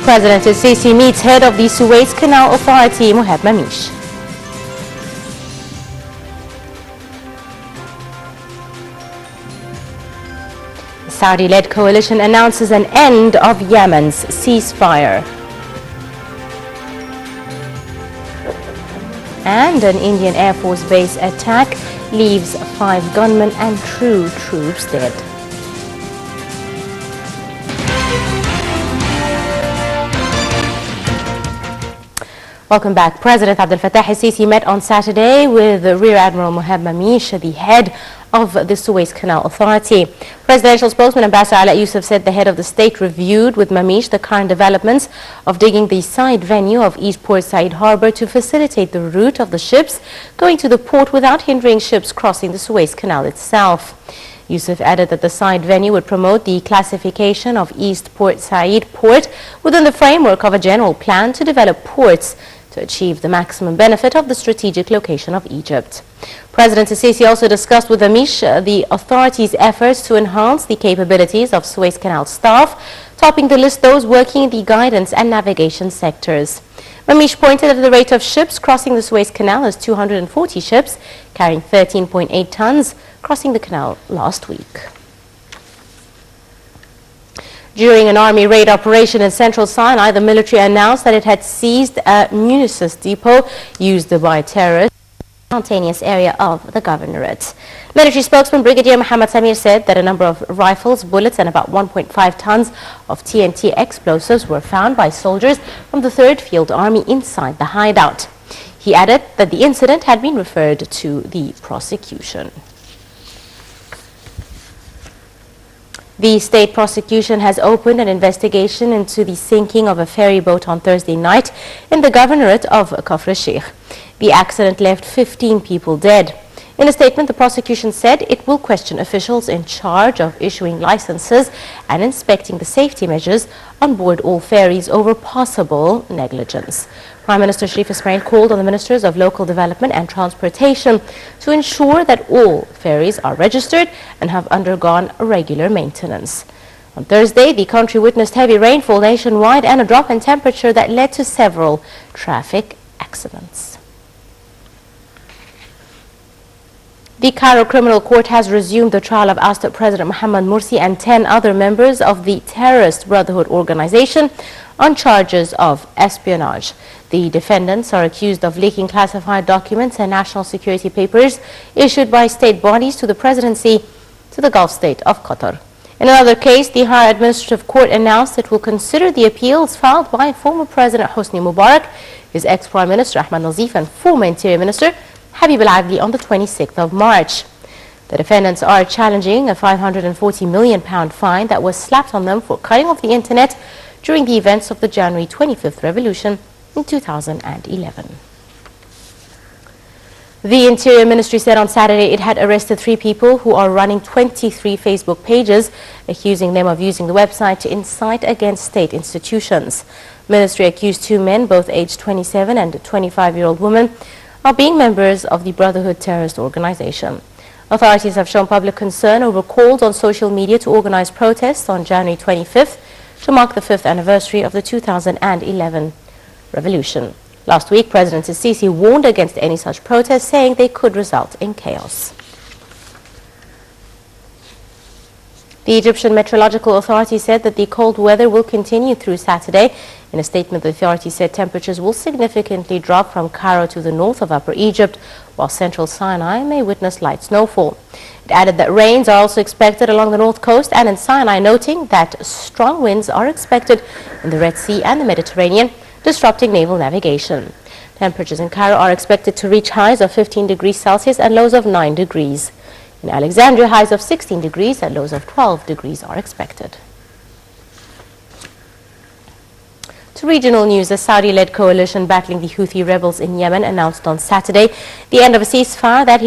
President al-Sisi meets head of the Suez Canal Authority, Mohammed Mamish. The Saudi-led coalition announces an end of Yemen's ceasefire. And an Indian Air Force base attack leaves 5 gunmen and 2 troops dead. Welcome back. President Abdel Fattah al-Sisi met on Saturday with Rear Admiral Mohammed Mamish, the head of the Suez Canal Authority. Presidential spokesman Ambassador Ala Yusuf said the head of the state reviewed with Mamish the current developments of digging the side venue of East Port Said Harbour to facilitate the route of the ships going to the port without hindering ships crossing the Suez Canal itself. Yusuf added that the side venue would promote the classification of East Port Said Port within the framework of a general plan to develop ports to achieve the maximum benefit of the strategic location of Egypt. President al-Sisi also discussed with Mamish the authority's efforts to enhance the capabilities of Suez Canal staff, topping the list those working in the guidance and navigation sectors. Mamish pointed at the rate of ships crossing the Suez Canal as 240 ships carrying 13.8 tons crossing the canal last week. During an army raid operation in central Sinai, the military announced that it had seized a munitions depot used by terrorists in the mountainous area of the governorate. Military spokesman Brigadier Mohammed Samir said that a number of rifles, bullets and about 1.5 tons of TNT explosives were found by soldiers from the 3rd Field Army inside the hideout. He added that the incident had been referred to the prosecution. The state prosecution has opened an investigation into the sinking of a ferry boat on Thursday night in the governorate of Kafr Sheikh. The accident left 15 people dead. In a statement, the prosecution said it will question officials in charge of issuing licenses and inspecting the safety measures on board all ferries over possible negligence. Prime Minister Sharif Ismail called on the Ministers of Local Development and Transportation to ensure that all ferries are registered and have undergone regular maintenance. On Thursday, the country witnessed heavy rainfall nationwide and a drop in temperature that led to several traffic accidents. The Cairo Criminal Court has resumed the trial of ousted President Mohammed Morsi and 10 other members of the terrorist Brotherhood organization on charges of espionage. The defendants are accused of leaking classified documents and national security papers issued by state bodies to the presidency to the Gulf state of Qatar. In another case, the Higher Administrative Court announced it will consider the appeals filed by former President Hosni Mubarak, his ex-Prime Minister Ahmed Nazif and former Interior Minister Habib al-Adli on the 26th of March. The defendants are challenging a £540 million fine that was slapped on them for cutting off the internet during the events of the January 25th revolution in 2011. The Interior Ministry said on Saturday it had arrested 3 people who are running 23 Facebook pages, accusing them of using the website to incite against state institutions. Ministry accused 2 men, both aged 27 and a 25-year-old woman, of being members of the Brotherhood terrorist organization. Authorities have shown public concern over calls on social media to organize protests on January 25th to mark the 5th anniversary of the 2011 revolution. Last week, President al-Sisi warned against any such protests, saying they could result in chaos. The Egyptian Meteorological Authority said that the cold weather will continue through Saturday. In a statement, the authority said temperatures will significantly drop from Cairo to the north of Upper Egypt, while central Sinai may witness light snowfall. It added that rains are also expected along the north coast and in Sinai, noting that strong winds are expected in the Red Sea and the Mediterranean, disrupting naval navigation. Temperatures in Cairo are expected to reach highs of 15 degrees Celsius and lows of 9 degrees. In Alexandria, highs of 16 degrees and lows of 12 degrees are expected. To regional news, the Saudi-led coalition battling the Houthi rebels in Yemen announced on Saturday the end of a ceasefire that